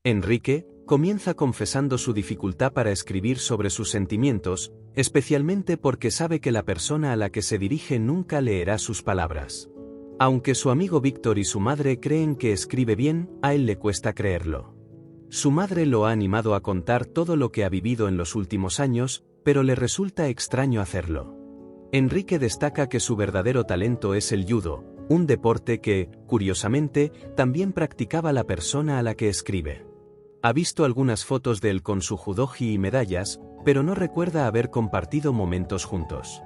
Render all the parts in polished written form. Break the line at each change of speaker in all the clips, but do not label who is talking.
Enrique comienza confesando su dificultad para escribir sobre sus sentimientos, especialmente porque sabe que la persona a la que se dirige nunca leerá sus palabras. Aunque su amigo Víctor y su madre creen que escribe bien, a él le cuesta creerlo. Su madre lo ha animado a contar todo lo que ha vivido en los últimos años, pero le resulta extraño hacerlo. Enrique destaca que su verdadero talento es el judo, un deporte que, curiosamente, también practicaba la persona a la que escribe. Ha visto algunas fotos de él con su judogi y medallas, pero no recuerda haber compartido momentos juntos.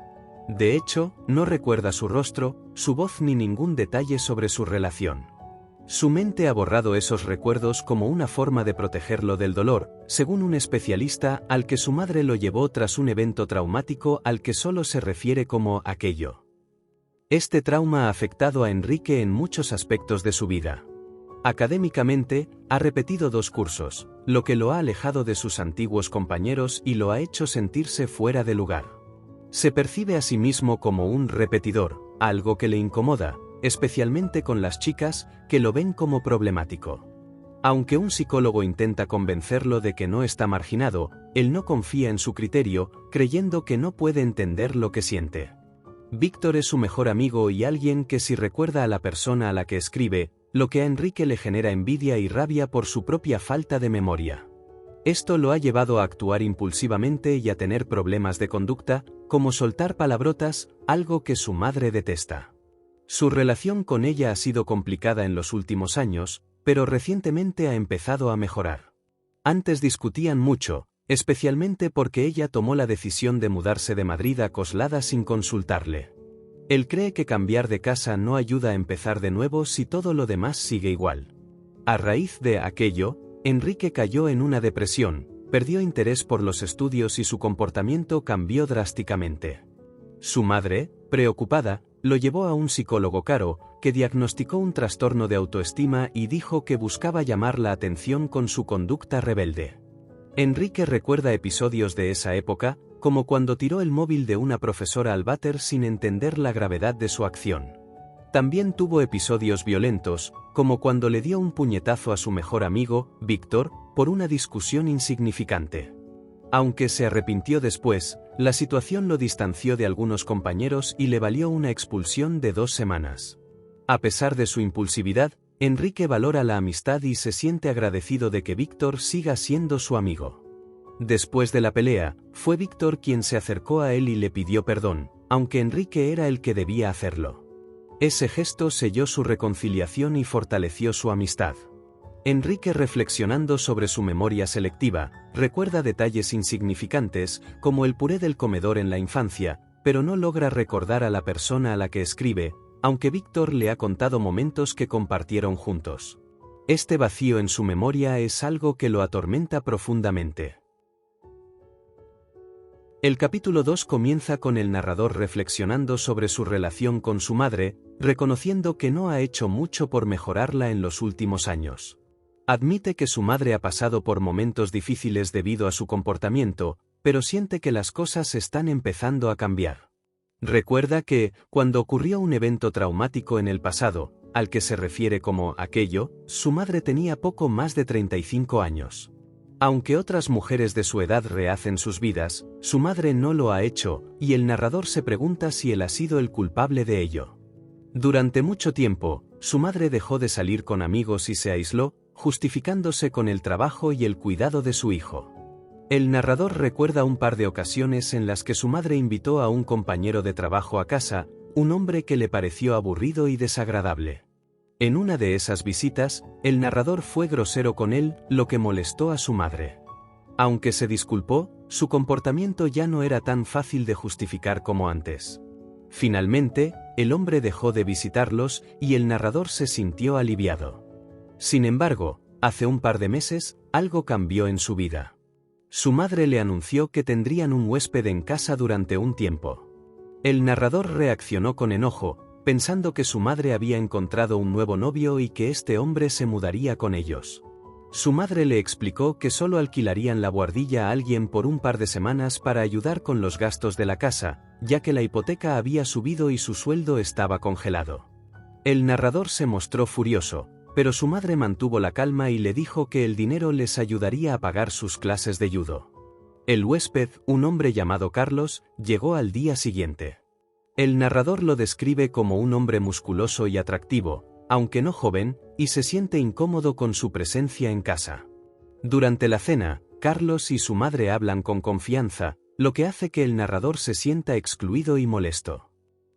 De hecho, no recuerda su rostro, su voz ni ningún detalle sobre su relación. Su mente ha borrado esos recuerdos como una forma de protegerlo del dolor, según un especialista al que su madre lo llevó tras un evento traumático al que solo se refiere como aquello. Este trauma ha afectado a Enrique en muchos aspectos de su vida. Académicamente, ha repetido 2 cursos, lo que lo ha alejado de sus antiguos compañeros y lo ha hecho sentirse fuera de lugar. Se percibe a sí mismo como un repetidor, algo que le incomoda, especialmente con las chicas, que lo ven como problemático. Aunque un psicólogo intenta convencerlo de que no está marginado, él no confía en su criterio, creyendo que no puede entender lo que siente. Víctor es su mejor amigo y alguien que si recuerda a la persona a la que escribe, lo que a Enrique le genera envidia y rabia por su propia falta de memoria. Esto lo ha llevado a actuar impulsivamente y a tener problemas de conducta, como soltar palabrotas, algo que su madre detesta. Su relación con ella ha sido complicada en los últimos años, pero recientemente ha empezado a mejorar. Antes discutían mucho, especialmente porque ella tomó la decisión de mudarse de Madrid a Coslada sin consultarle. Él cree que cambiar de casa no ayuda a empezar de nuevo si todo lo demás sigue igual. A raíz de aquello, Enrique cayó en una depresión, perdió interés por los estudios y su comportamiento cambió drásticamente. Su madre, preocupada, lo llevó a un psicólogo caro, que diagnosticó un trastorno de autoestima y dijo que buscaba llamar la atención con su conducta rebelde. Enrique recuerda episodios de esa época, como cuando tiró el móvil de una profesora al váter sin entender la gravedad de su acción. También tuvo episodios violentos, como cuando le dio un puñetazo a su mejor amigo, Víctor, por una discusión insignificante. Aunque se arrepintió después, la situación lo distanció de algunos compañeros y le valió una expulsión de 2 semanas. A pesar de su impulsividad, Enrique valora la amistad y se siente agradecido de que Víctor siga siendo su amigo. Después de la pelea, fue Víctor quien se acercó a él y le pidió perdón, aunque Enrique era el que debía hacerlo. Ese gesto selló su reconciliación y fortaleció su amistad. Enrique, reflexionando sobre su memoria selectiva, recuerda detalles insignificantes, como el puré del comedor en la infancia, pero no logra recordar a la persona a la que escribe, aunque Víctor le ha contado momentos que compartieron juntos. Este vacío en su memoria es algo que lo atormenta profundamente. El capítulo 2 comienza con el narrador reflexionando sobre su relación con su madre, reconociendo que no ha hecho mucho por mejorarla en los últimos años. Admite que su madre ha pasado por momentos difíciles debido a su comportamiento, pero siente que las cosas están empezando a cambiar. Recuerda que, cuando ocurrió un evento traumático en el pasado, al que se refiere como aquello, su madre tenía poco más de 35 años. Aunque otras mujeres de su edad rehacen sus vidas, su madre no lo ha hecho, y el narrador se pregunta si él ha sido el culpable de ello. Durante mucho tiempo, su madre dejó de salir con amigos y se aisló, justificándose con el trabajo y el cuidado de su hijo. El narrador recuerda un par de ocasiones en las que su madre invitó a un compañero de trabajo a casa, un hombre que le pareció aburrido y desagradable. En una de esas visitas, el narrador fue grosero con él, lo que molestó a su madre. Aunque se disculpó, su comportamiento ya no era tan fácil de justificar como antes. Finalmente, el hombre dejó de visitarlos y el narrador se sintió aliviado. Sin embargo, hace un par de meses, algo cambió en su vida. Su madre le anunció que tendrían un huésped en casa durante un tiempo. El narrador reaccionó con enojo, pensando que su madre había encontrado un nuevo novio y que este hombre se mudaría con ellos. Su madre le explicó que solo alquilarían la buhardilla a alguien por un par de semanas para ayudar con los gastos de la casa, ya que la hipoteca había subido y su sueldo estaba congelado. El narrador se mostró furioso, pero su madre mantuvo la calma y le dijo que el dinero les ayudaría a pagar sus clases de judo. El huésped, un hombre llamado Carlos, llegó al día siguiente. El narrador lo describe como un hombre musculoso y atractivo, aunque no joven, y se siente incómodo con su presencia en casa. Durante la cena, Carlos y su madre hablan con confianza, lo que hace que el narrador se sienta excluido y molesto.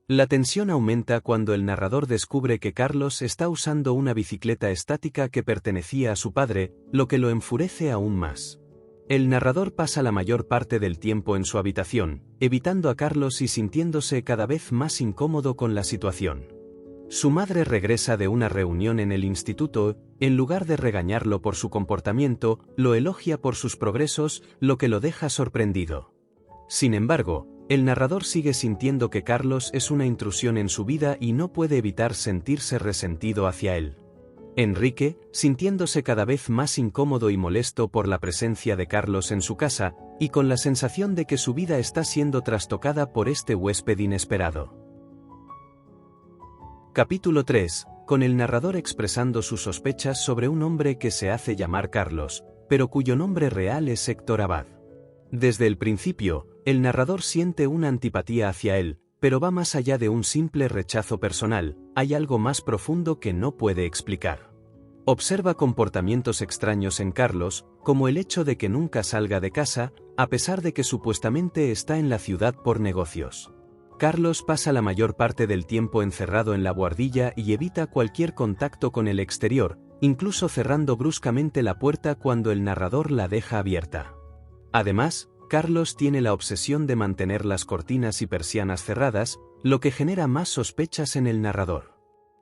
La tensión aumenta cuando el narrador descubre que Carlos está usando una bicicleta estática que pertenecía a su padre, lo que lo enfurece aún más. El narrador pasa la mayor parte del tiempo en su habitación, evitando a Carlos y sintiéndose cada vez más incómodo con la situación. Su madre regresa de una reunión en el instituto, en lugar de regañarlo por su comportamiento, lo elogia por sus progresos, lo que lo deja sorprendido. Sin embargo, el narrador sigue sintiendo que Carlos es una intrusión en su vida y no puede evitar sentirse resentido hacia él. Enrique, sintiéndose cada vez más incómodo y molesto por la presencia de Carlos en su casa, y con la sensación de que su vida está siendo trastocada por este huésped inesperado. Capítulo 3, con el narrador expresando sus sospechas sobre un hombre que se hace llamar Carlos, pero cuyo nombre real es Héctor Abad. Desde el principio, el narrador siente una antipatía hacia él, pero va más allá de un simple rechazo personal, hay algo más profundo que no puede explicar. Observa comportamientos extraños en Carlos, como el hecho de que nunca salga de casa, a pesar de que supuestamente está en la ciudad por negocios. Carlos pasa la mayor parte del tiempo encerrado en la buhardilla y evita cualquier contacto con el exterior, incluso cerrando bruscamente la puerta cuando el narrador la deja abierta. Además, Carlos tiene la obsesión de mantener las cortinas y persianas cerradas, lo que genera más sospechas en el narrador.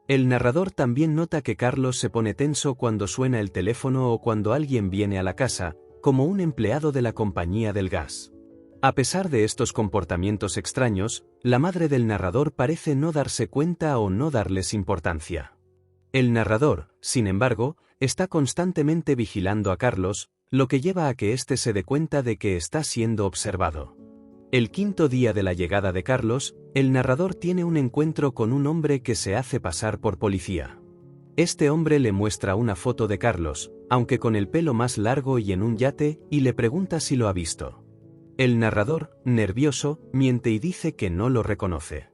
El narrador también nota que Carlos se pone tenso cuando suena el teléfono o cuando alguien viene a la casa, como un empleado de la compañía del gas. A pesar de estos comportamientos extraños, la madre del narrador parece no darse cuenta o no darles importancia. El narrador, sin embargo, está constantemente vigilando a Carlos, lo que lleva a que éste se dé cuenta de que está siendo observado. El quinto día de la llegada de Carlos, el narrador tiene un encuentro con un hombre que se hace pasar por policía. Este hombre le muestra una foto de Carlos, aunque con el pelo más largo y en un yate, y le pregunta si lo ha visto. El narrador, nervioso, miente y dice que no lo reconoce.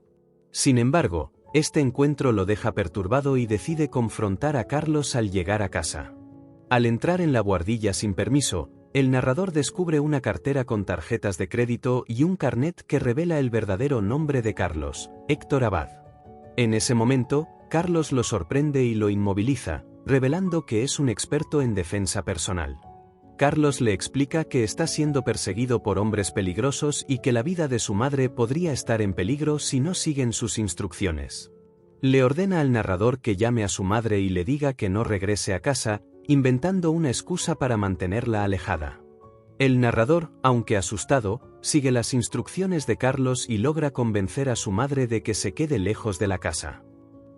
Sin embargo, este encuentro lo deja perturbado y decide confrontar a Carlos al llegar a casa. Al entrar en la buhardilla sin permiso, el narrador descubre una cartera con tarjetas de crédito y un carnet que revela el verdadero nombre de Carlos, Héctor Abad. En ese momento, Carlos lo sorprende y lo inmoviliza, revelando que es un experto en defensa personal. Carlos le explica que está siendo perseguido por hombres peligrosos y que la vida de su madre podría estar en peligro si no siguen sus instrucciones. Le ordena al narrador que llame a su madre y le diga que no regrese a casa, inventando una excusa para mantenerla alejada. El narrador, aunque asustado, sigue las instrucciones de Carlos y logra convencer a su madre de que se quede lejos de la casa.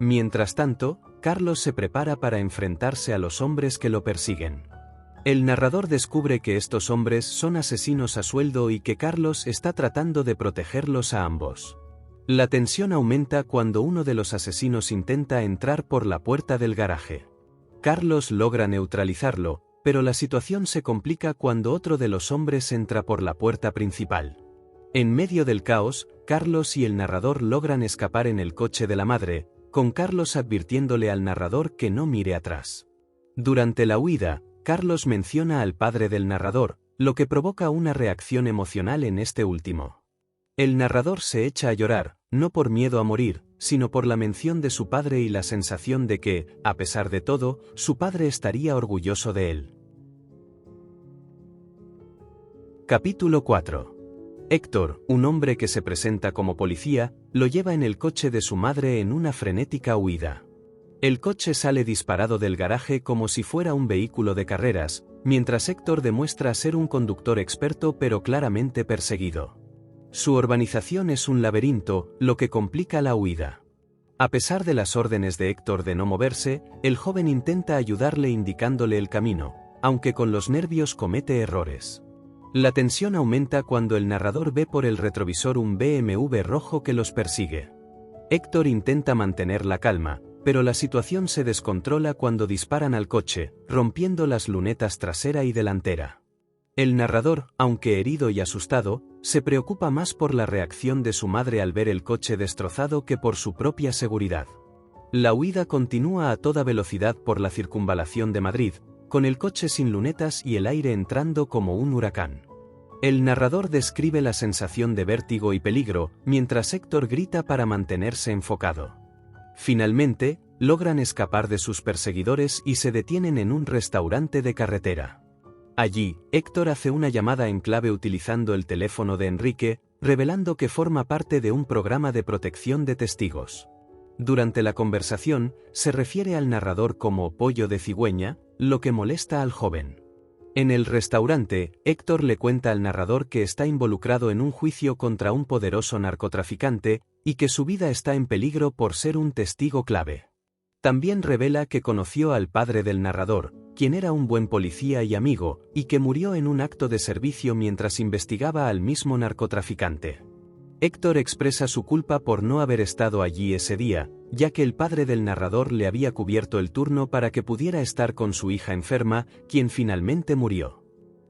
Mientras tanto, Carlos se prepara para enfrentarse a los hombres que lo persiguen. El narrador descubre que estos hombres son asesinos a sueldo y que Carlos está tratando de protegerlos a ambos. La tensión aumenta cuando uno de los asesinos intenta entrar por la puerta del garaje. Carlos logra neutralizarlo, pero la situación se complica cuando otro de los hombres entra por la puerta principal. En medio del caos, Carlos y el narrador logran escapar en el coche de la madre, con Carlos advirtiéndole al narrador que no mire atrás. Durante la huida, Carlos menciona al padre del narrador, lo que provoca una reacción emocional en este último. El narrador se echa a llorar, no por miedo a morir, sino por la mención de su padre y la sensación de que, a pesar de todo, su padre estaría orgulloso de él. Capítulo 4. Héctor, un hombre que se presenta como policía, lo lleva en el coche de su madre en una frenética huida. El coche sale disparado del garaje como si fuera un vehículo de carreras, mientras Héctor demuestra ser un conductor experto pero claramente perseguido. Su urbanización es un laberinto, lo que complica la huida. A pesar de las órdenes de Héctor de no moverse, el joven intenta ayudarle indicándole el camino, aunque con los nervios comete errores. La tensión aumenta cuando el narrador ve por el retrovisor un BMW rojo que los persigue. Héctor intenta mantener la calma, pero la situación se descontrola cuando disparan al coche, rompiendo las lunetas trasera y delantera. El narrador, aunque herido y asustado, se preocupa más por la reacción de su madre al ver el coche destrozado que por su propia seguridad. La huida continúa a toda velocidad por la circunvalación de Madrid, con el coche sin lunetas y el aire entrando como un huracán. El narrador describe la sensación de vértigo y peligro, mientras Héctor grita para mantenerse enfocado. Finalmente, logran escapar de sus perseguidores y se detienen en un restaurante de carretera. Allí, Héctor hace una llamada en clave utilizando el teléfono de Enrique, revelando que forma parte de un programa de protección de testigos. Durante la conversación, se refiere al narrador como pollo de cigüeña, lo que molesta al joven. En el restaurante, Héctor le cuenta al narrador que está involucrado en un juicio contra un poderoso narcotraficante y que su vida está en peligro por ser un testigo clave. También revela que conoció al padre del narrador, quien era un buen policía y amigo, y que murió en un acto de servicio mientras investigaba al mismo narcotraficante. Héctor expresa su culpa por no haber estado allí ese día, ya que el padre del narrador le había cubierto el turno para que pudiera estar con su hija enferma, quien finalmente murió.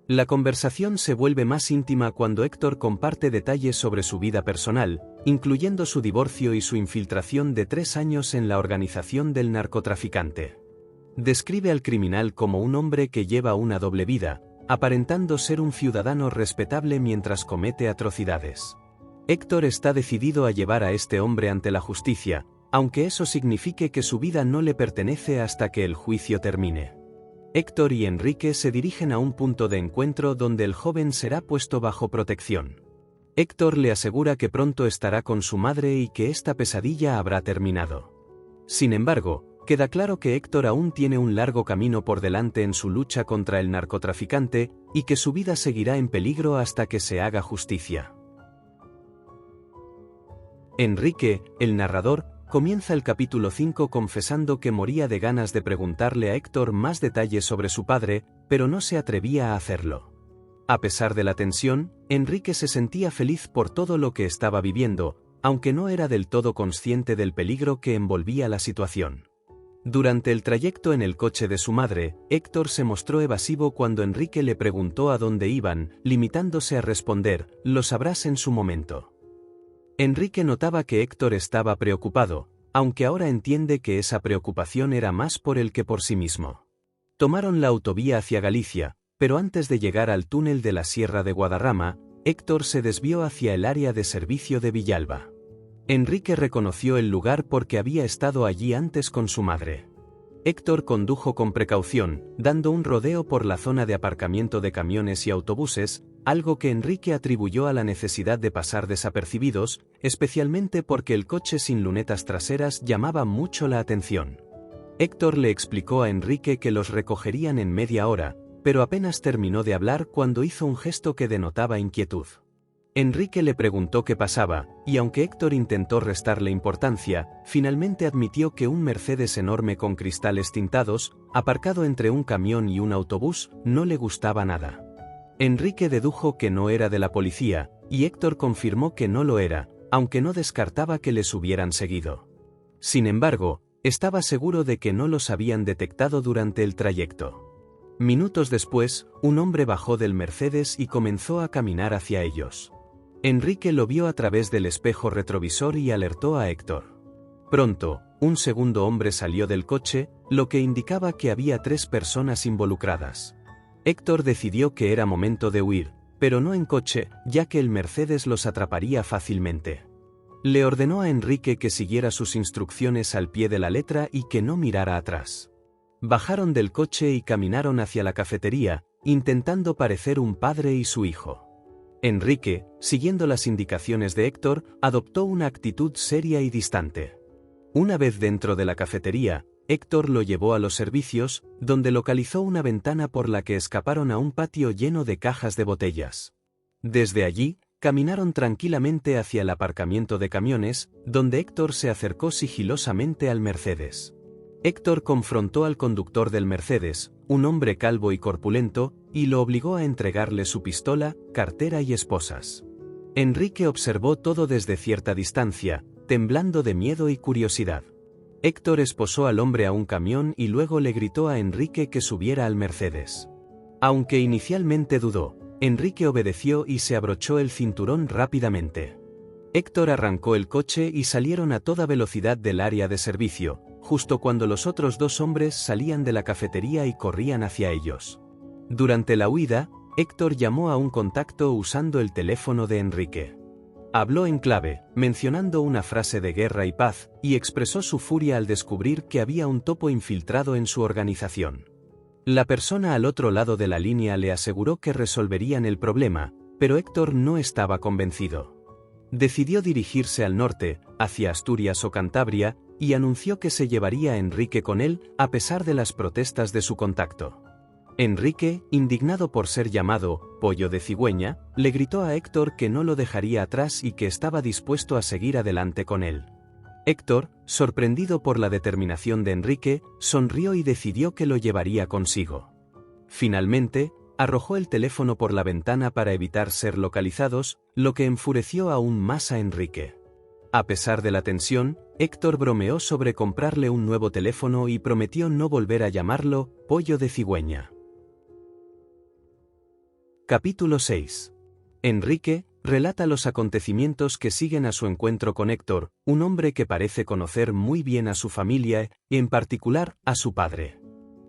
La conversación se vuelve más íntima cuando Héctor comparte detalles sobre su vida personal, incluyendo su divorcio y su infiltración de 3 años en la organización del narcotraficante. Describe al criminal como un hombre que lleva una doble vida, aparentando ser un ciudadano respetable mientras comete atrocidades. Héctor está decidido a llevar a este hombre ante la justicia, aunque eso signifique que su vida no le pertenece hasta que el juicio termine. Héctor y Enrique se dirigen a un punto de encuentro donde el joven será puesto bajo protección. Héctor le asegura que pronto estará con su madre y que esta pesadilla habrá terminado. Sin embargo, queda claro que Héctor aún tiene un largo camino por delante en su lucha contra el narcotraficante y que su vida seguirá en peligro hasta que se haga justicia. Enrique, el narrador, comienza el capítulo 5 confesando que moría de ganas de preguntarle a Héctor más detalles sobre su padre, pero no se atrevía a hacerlo. A pesar de la tensión, Enrique se sentía feliz por todo lo que estaba viviendo, aunque no era del todo consciente del peligro que envolvía la situación. Durante el trayecto en el coche de su madre, Héctor se mostró evasivo cuando Enrique le preguntó a dónde iban, limitándose a responder, «Lo sabrás en su momento». Enrique notaba que Héctor estaba preocupado, aunque ahora entiende que esa preocupación era más por él que por sí mismo. Tomaron la autovía hacia Galicia, pero antes de llegar al túnel de la Sierra de Guadarrama, Héctor se desvió hacia el área de servicio de Villalba. Enrique reconoció el lugar porque había estado allí antes con su madre. Héctor condujo con precaución, dando un rodeo por la zona de aparcamiento de camiones y autobuses, algo que Enrique atribuyó a la necesidad de pasar desapercibidos, especialmente porque el coche sin lunetas traseras llamaba mucho la atención. Héctor le explicó a Enrique que los recogerían en media hora, pero apenas terminó de hablar cuando hizo un gesto que denotaba inquietud. Enrique le preguntó qué pasaba, y aunque Héctor intentó restarle importancia, finalmente admitió que un Mercedes enorme con cristales tintados, aparcado entre un camión y un autobús, no le gustaba nada. Enrique dedujo que no era de la policía, y Héctor confirmó que no lo era, aunque no descartaba que les hubieran seguido. Sin embargo, estaba seguro de que no los habían detectado durante el trayecto. Minutos después, un hombre bajó del Mercedes y comenzó a caminar hacia ellos. Enrique lo vio a través del espejo retrovisor y alertó a Héctor. Pronto, un segundo hombre salió del coche, lo que indicaba que había 3 personas involucradas. Héctor decidió que era momento de huir, pero no en coche, ya que el Mercedes los atraparía fácilmente. Le ordenó a Enrique que siguiera sus instrucciones al pie de la letra y que no mirara atrás. Bajaron del coche y caminaron hacia la cafetería, intentando parecer un padre y su hijo. Enrique, siguiendo las indicaciones de Héctor, adoptó una actitud seria y distante. Una vez dentro de la cafetería, Héctor lo llevó a los servicios, donde localizó una ventana por la que escaparon a un patio lleno de cajas de botellas. Desde allí, caminaron tranquilamente hacia el aparcamiento de camiones, donde Héctor se acercó sigilosamente al Mercedes. Héctor confrontó al conductor del Mercedes, un hombre calvo y corpulento, y lo obligó a entregarle su pistola, cartera y esposas. Enrique observó todo desde cierta distancia, temblando de miedo y curiosidad. Héctor esposó al hombre a un camión y luego le gritó a Enrique que subiera al Mercedes. Aunque inicialmente dudó, Enrique obedeció y se abrochó el cinturón rápidamente. Héctor arrancó el coche y salieron a toda velocidad del área de servicio, justo cuando los otros dos hombres salían de la cafetería y corrían hacia ellos. Durante la huida, Héctor llamó a un contacto usando el teléfono de Enrique. Habló en clave, mencionando una frase de guerra y paz, y expresó su furia al descubrir que había un topo infiltrado en su organización. La persona al otro lado de la línea le aseguró que resolverían el problema, pero Héctor no estaba convencido. Decidió dirigirse al norte, hacia Asturias o Cantabria, y anunció que se llevaría a Enrique con él, a pesar de las protestas de su contacto. Enrique, indignado por ser llamado «pollo de cigüeña», le gritó a Héctor que no lo dejaría atrás y que estaba dispuesto a seguir adelante con él. Héctor, sorprendido por la determinación de Enrique, sonrió y decidió que lo llevaría consigo. Finalmente, arrojó el teléfono por la ventana para evitar ser localizados, lo que enfureció aún más a Enrique. A pesar de la tensión, Héctor bromeó sobre comprarle un nuevo teléfono y prometió no volver a llamarlo «pollo de cigüeña». Capítulo 6. Enrique relata los acontecimientos que siguen a su encuentro con Héctor, un hombre que parece conocer muy bien a su familia y en particular a su padre.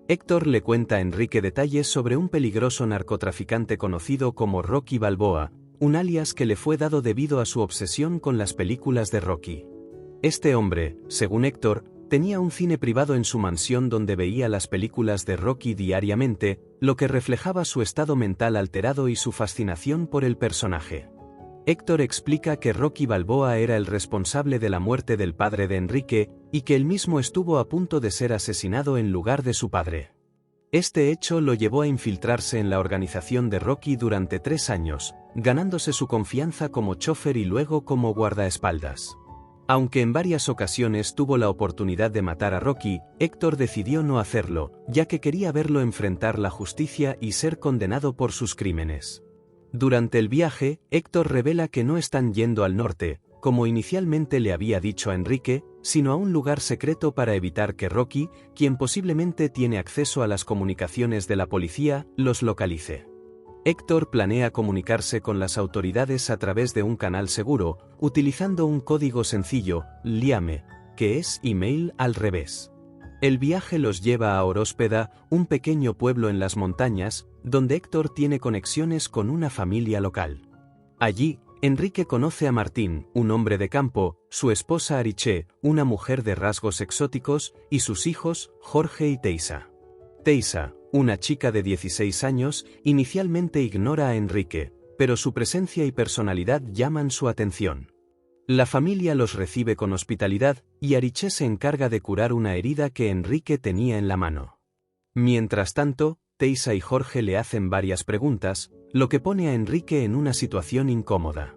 Héctor le cuenta a Enrique detalles sobre un peligroso narcotraficante conocido como Rocky Balboa, un alias que le fue dado debido a su obsesión con las películas de Rocky. Este hombre, según Héctor, tenía un cine privado en su mansión donde veía las películas de Rocky diariamente, lo que reflejaba su estado mental alterado y su fascinación por el personaje. Héctor explica que Rocky Balboa era el responsable de la muerte del padre de Enrique, y que él mismo estuvo a punto de ser asesinado en lugar de su padre. Este hecho lo llevó a infiltrarse en la organización de Rocky durante 3 años, ganándose su confianza como chofer y luego como guardaespaldas. Aunque en varias ocasiones tuvo la oportunidad de matar a Rocky, Héctor decidió no hacerlo, ya que quería verlo enfrentar la justicia y ser condenado por sus crímenes. Durante el viaje, Héctor revela que no están yendo al norte, como inicialmente le había dicho a Enrique, sino a un lugar secreto para evitar que Rocky, quien posiblemente tiene acceso a las comunicaciones de la policía, los localice. Héctor planea comunicarse con las autoridades a través de un canal seguro, utilizando un código sencillo, LIAME, que es email al revés. El viaje los lleva a Oróspeda, un pequeño pueblo en las montañas, donde Héctor tiene conexiones con una familia local. Allí, Enrique conoce a Martín, un hombre de campo, su esposa Ariche, una mujer de rasgos exóticos, y sus hijos, Jorge y Teisa. Teisa, una chica de 16 años, inicialmente ignora a Enrique, pero su presencia y personalidad llaman su atención. La familia los recibe con hospitalidad, y Ariche se encarga de curar una herida que Enrique tenía en la mano. Mientras tanto, Teisa y Jorge le hacen varias preguntas, lo que pone a Enrique en una situación incómoda.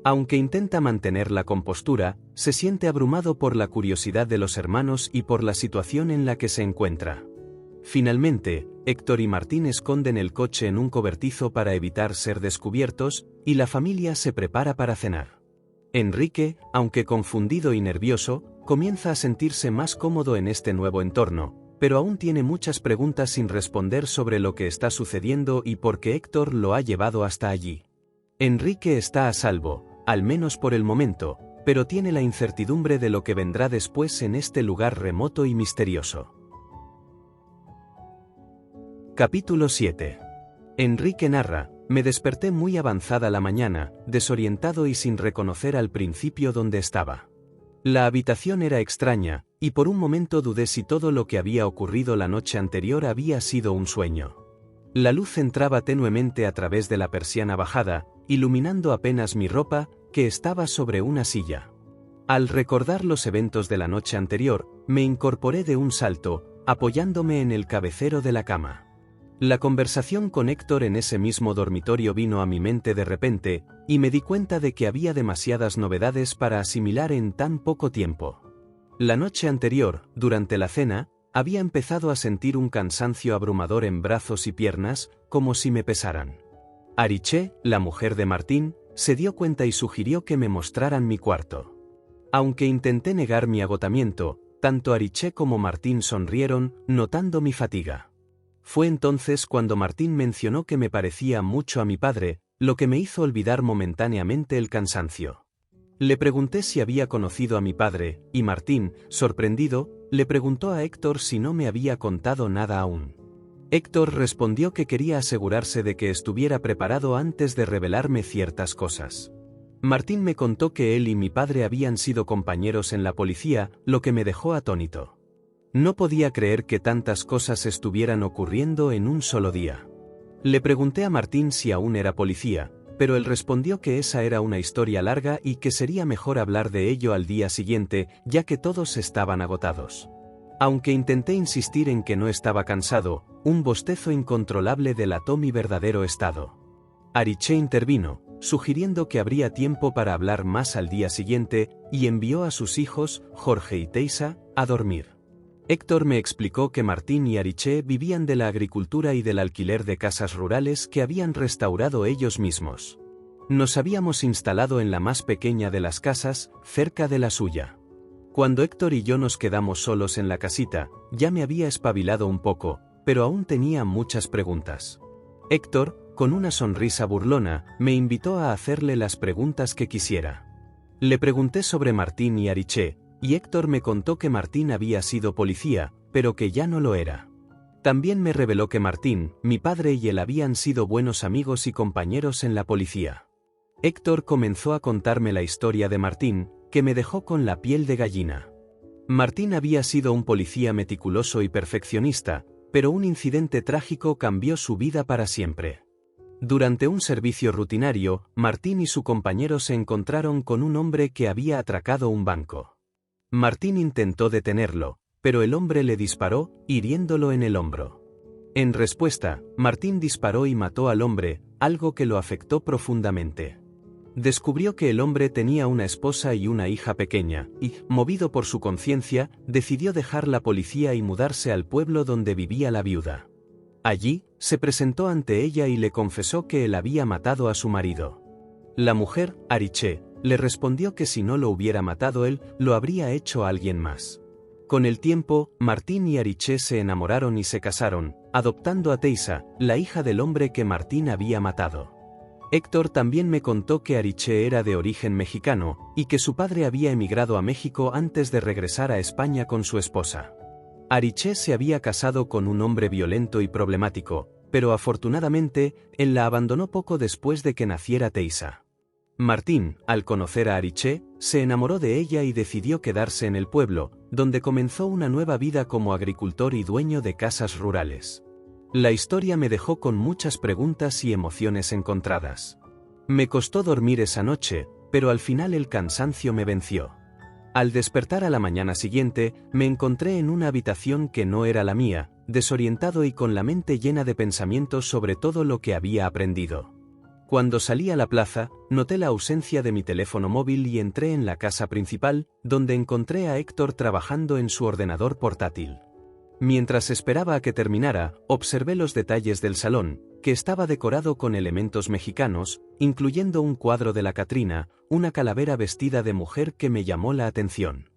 Aunque intenta mantener la compostura, se siente abrumado por la curiosidad de los hermanos y por la situación en la que se encuentra. Finalmente, Héctor y Martín esconden el coche en un cobertizo para evitar ser descubiertos, y la familia se prepara para cenar. Enrique, aunque confundido y nervioso, comienza a sentirse más cómodo en este nuevo entorno, pero aún tiene muchas preguntas sin responder sobre lo que está sucediendo y por qué Héctor lo ha llevado hasta allí. Enrique está a salvo, al menos por el momento, pero tiene la incertidumbre de lo que vendrá después en este lugar remoto y misterioso. Capítulo 7. Enrique narra: me desperté muy avanzada la mañana, desorientado y sin reconocer al principio dónde estaba. La habitación era extraña, y por un momento dudé si todo lo que había ocurrido la noche anterior había sido un sueño. La luz entraba tenuemente a través de la persiana bajada, iluminando apenas mi ropa, que estaba sobre una silla. Al recordar los eventos de la noche anterior, me incorporé de un salto, apoyándome en el cabecero de la cama. La conversación con Héctor en ese mismo dormitorio vino a mi mente de repente, y me di cuenta de que había demasiadas novedades para asimilar en tan poco tiempo. La noche anterior, durante la cena, había empezado a sentir un cansancio abrumador en brazos y piernas, como si me pesaran. Ariche, la mujer de Martín, se dio cuenta y sugirió que me mostraran mi cuarto. Aunque intenté negar mi agotamiento, Tanto Ariché como Martín sonrieron, notando mi fatiga. Fue entonces cuando Martín mencionó que me parecía mucho a mi padre, lo que me hizo olvidar momentáneamente el cansancio. Le pregunté si había conocido a mi padre, y Martín, sorprendido, le preguntó a Héctor si no me había contado nada aún. Héctor respondió que quería asegurarse de que estuviera preparado antes de revelarme ciertas cosas. Martín me contó que él y mi padre habían sido compañeros en la policía, lo que me dejó atónito. No podía creer que tantas cosas estuvieran ocurriendo en un solo día. Le pregunté a Martín si aún era policía, pero él respondió que esa era una historia larga y que sería mejor hablar de ello al día siguiente, ya que todos estaban agotados. Aunque intenté insistir en que no estaba cansado, un bostezo incontrolable delató mi verdadero estado. Ariché intervino, sugiriendo que habría tiempo para hablar más al día siguiente, y envió a sus hijos, Jorge y Teisa, a dormir. Héctor me explicó que Martín y Ariché vivían de la agricultura y del alquiler de casas rurales que habían restaurado ellos mismos. Nos habíamos instalado en la más pequeña de las casas, cerca de la suya. Cuando Héctor y yo nos quedamos solos en la casita, ya me había espabilado un poco, pero aún tenía muchas preguntas. Héctor, con una sonrisa burlona, me invitó a hacerle las preguntas que quisiera. Le pregunté sobre Martín y Ariché, y Héctor me contó que Martín había sido policía, pero que ya no lo era. También me reveló que Martín, mi padre y él habían sido buenos amigos y compañeros en la policía. Héctor comenzó a contarme la historia de Martín, que me dejó con la piel de gallina. Martín había sido un policía meticuloso y perfeccionista, pero un incidente trágico cambió su vida para siempre. Durante un servicio rutinario, Martín y su compañero se encontraron con un hombre que había atracado un banco. Martín intentó detenerlo, pero el hombre le disparó, hiriéndolo en el hombro. En respuesta, Martín disparó y mató al hombre, algo que lo afectó profundamente. Descubrió que el hombre tenía una esposa y una hija pequeña, y, movido por su conciencia, decidió dejar la policía y mudarse al pueblo donde vivía la viuda. Allí, se presentó ante ella y le confesó que él había matado a su marido. La mujer, Ariché, le respondió que si no lo hubiera matado él, lo habría hecho alguien más. Con el tiempo, Martín y Ariché se enamoraron y se casaron, adoptando a Teisa, la hija del hombre que Martín había matado. Héctor también me contó que Ariché era de origen mexicano, y que su padre había emigrado a México antes de regresar a España con su esposa. Ariché se había casado con un hombre violento y problemático, pero afortunadamente, él la abandonó poco después de que naciera Teisa. Martín, al conocer a Ariché, se enamoró de ella y decidió quedarse en el pueblo, donde comenzó una nueva vida como agricultor y dueño de casas rurales. La historia me dejó con muchas preguntas y emociones encontradas. Me costó dormir esa noche, pero al final el cansancio me venció. Al despertar a la mañana siguiente, me encontré en una habitación que no era la mía, desorientado y con la mente llena de pensamientos sobre todo lo que había aprendido. Cuando salí a la plaza, noté la ausencia de mi teléfono móvil y entré en la casa principal, donde encontré a Héctor trabajando en su ordenador portátil. Mientras esperaba a que terminara, observé los detalles del salón, que estaba decorado con elementos mexicanos, incluyendo un cuadro de la Catrina, una calavera vestida de mujer que me llamó la atención.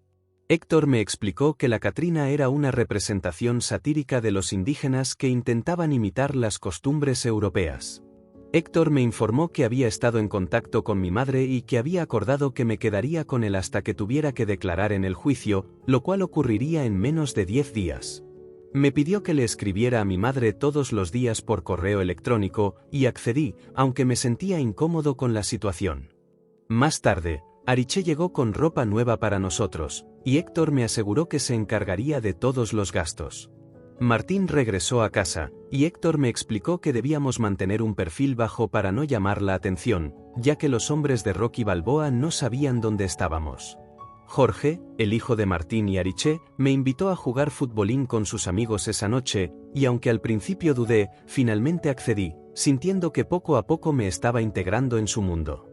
Héctor me explicó que la Catrina era una representación satírica de los indígenas que intentaban imitar las costumbres europeas. Héctor me informó que había estado en contacto con mi madre y que había acordado que me quedaría con él hasta que tuviera que declarar en el juicio, lo cual ocurriría en menos de 10 días. Me pidió que le escribiera a mi madre todos los días por correo electrónico, y accedí, aunque me sentía incómodo con la situación. Más tarde, Ariché llegó con ropa nueva para nosotros, y Héctor me aseguró que se encargaría de todos los gastos. Martín regresó a casa, y Héctor me explicó que debíamos mantener un perfil bajo para no llamar la atención, ya que los hombres de Rocky Balboa no sabían dónde estábamos. Jorge, el hijo de Martín y Ariché, me invitó a jugar futbolín con sus amigos esa noche, y aunque al principio dudé, finalmente accedí, sintiendo que poco a poco me estaba integrando en su mundo.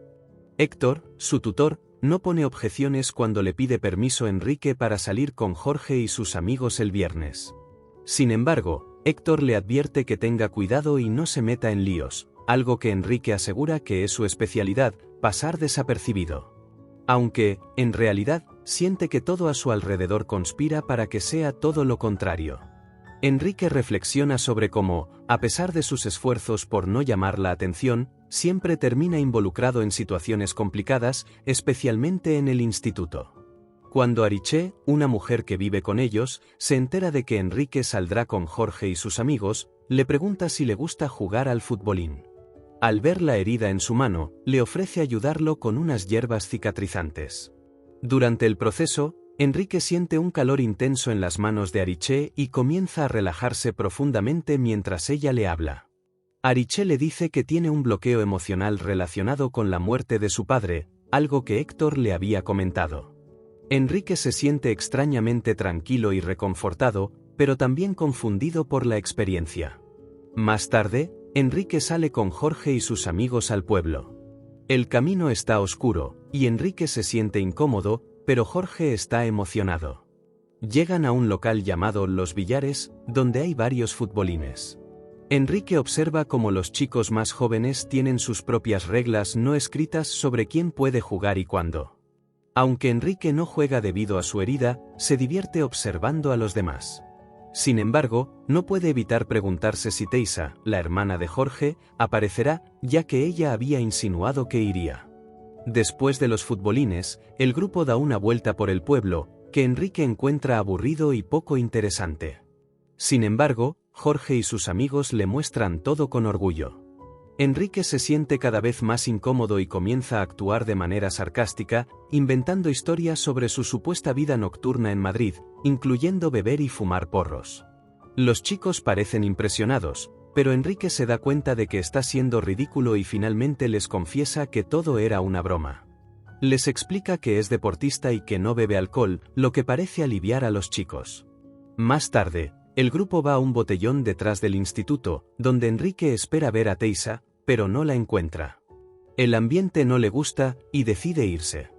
Héctor, su tutor, no pone objeciones cuando le pide permiso a Enrique para salir con Jorge y sus amigos el viernes. Sin embargo, Héctor le advierte que tenga cuidado y no se meta en líos, algo que Enrique asegura que es su especialidad, pasar desapercibido. Aunque, en realidad, Siente que todo a su alrededor conspira para que sea todo lo contrario. Enrique reflexiona sobre cómo, a pesar de sus esfuerzos por no llamar la atención, siempre termina involucrado en situaciones complicadas, especialmente en el instituto. Cuando Ariché, una mujer que vive con ellos, se entera de que Enrique saldrá con Jorge y sus amigos, le pregunta si le gusta jugar al futbolín. Al ver la herida en su mano, le ofrece ayudarlo con unas hierbas cicatrizantes. Durante el proceso, Enrique siente un calor intenso en las manos de Ariché y comienza a relajarse profundamente mientras ella le habla. Ariché le dice que tiene un bloqueo emocional relacionado con la muerte de su padre, algo que Héctor le había comentado. Enrique se siente extrañamente tranquilo y reconfortado, pero también confundido por la experiencia. Más tarde, Enrique sale con Jorge y sus amigos al pueblo. El camino está oscuro, y Enrique se siente incómodo, pero Jorge está emocionado. Llegan a un local llamado Los Billares, donde hay varios futbolines. Enrique observa cómo los chicos más jóvenes tienen sus propias reglas no escritas sobre quién puede jugar y cuándo. Aunque Enrique no juega debido a su herida, se divierte observando a los demás. Sin embargo, no puede evitar preguntarse si Teisa, la hermana de Jorge, aparecerá, ya que ella había insinuado que iría. Después de los futbolines, el grupo da una vuelta por el pueblo, que Enrique encuentra aburrido y poco interesante. Sin embargo, Jorge y sus amigos le muestran todo con orgullo. Enrique se siente cada vez más incómodo y comienza a actuar de manera sarcástica, inventando historias sobre su supuesta vida nocturna en Madrid, incluyendo beber y fumar porros. Los chicos parecen impresionados, pero Enrique se da cuenta de que está siendo ridículo y finalmente les confiesa que todo era una broma. Les explica que es deportista y que no bebe alcohol, lo que parece aliviar a los chicos. Más tarde, el grupo va a un botellón detrás del instituto, donde Enrique espera ver a Teisa, pero no la encuentra. El ambiente no le gusta, y decide irse.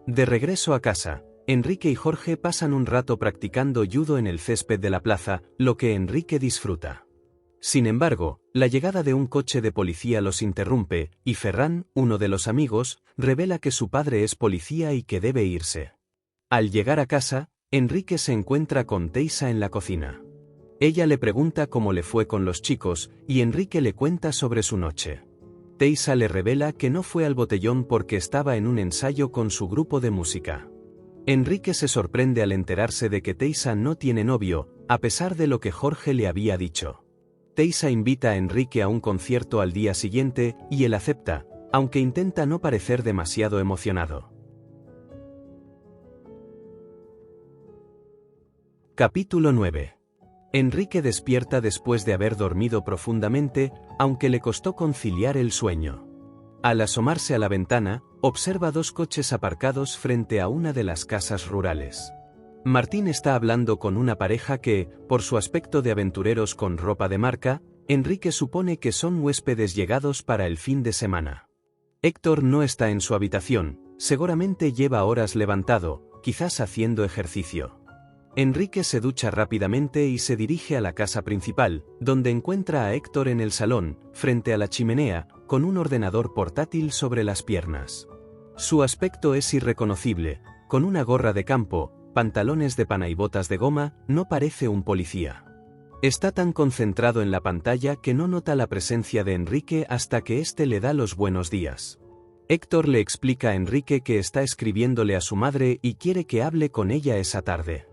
De regreso a casa, Enrique y Jorge pasan un rato practicando judo en el césped de la plaza, lo que Enrique disfruta. Sin embargo, la llegada de un coche de policía los interrumpe, y Ferran, uno de los amigos, revela que su padre es policía y que debe irse. Al llegar a casa, Enrique se encuentra con Teisa en la cocina. Ella le pregunta cómo le fue con los chicos, y Enrique le cuenta sobre su noche. Teisa le revela que no fue al botellón porque estaba en un ensayo con su grupo de música. Enrique se sorprende al enterarse de que Teisa no tiene novio, a pesar de lo que Jorge le había dicho. Teisa invita a Enrique a un concierto al día siguiente, y él acepta, aunque intenta no parecer demasiado emocionado. Capítulo 9. Enrique despierta después de haber dormido profundamente, aunque le costó conciliar el sueño. Al asomarse a la ventana, observa dos coches aparcados frente a una de las casas rurales. Martín está hablando con una pareja que, por su aspecto de aventureros con ropa de marca, Enrique supone que son huéspedes llegados para el fin de semana. Héctor no está en su habitación, seguramente lleva horas levantado, quizás haciendo ejercicio. Enrique se ducha rápidamente y se dirige a la casa principal, donde encuentra a Héctor en el salón, frente a la chimenea, con un ordenador portátil sobre las piernas. Su aspecto es irreconocible, con una gorra de campo, pantalones de pana y botas de goma, no parece un policía. Está tan concentrado en la pantalla que no nota la presencia de Enrique hasta que éste le da los buenos días. Héctor le explica a Enrique que está escribiéndole a su madre y quiere que hable con ella esa tarde.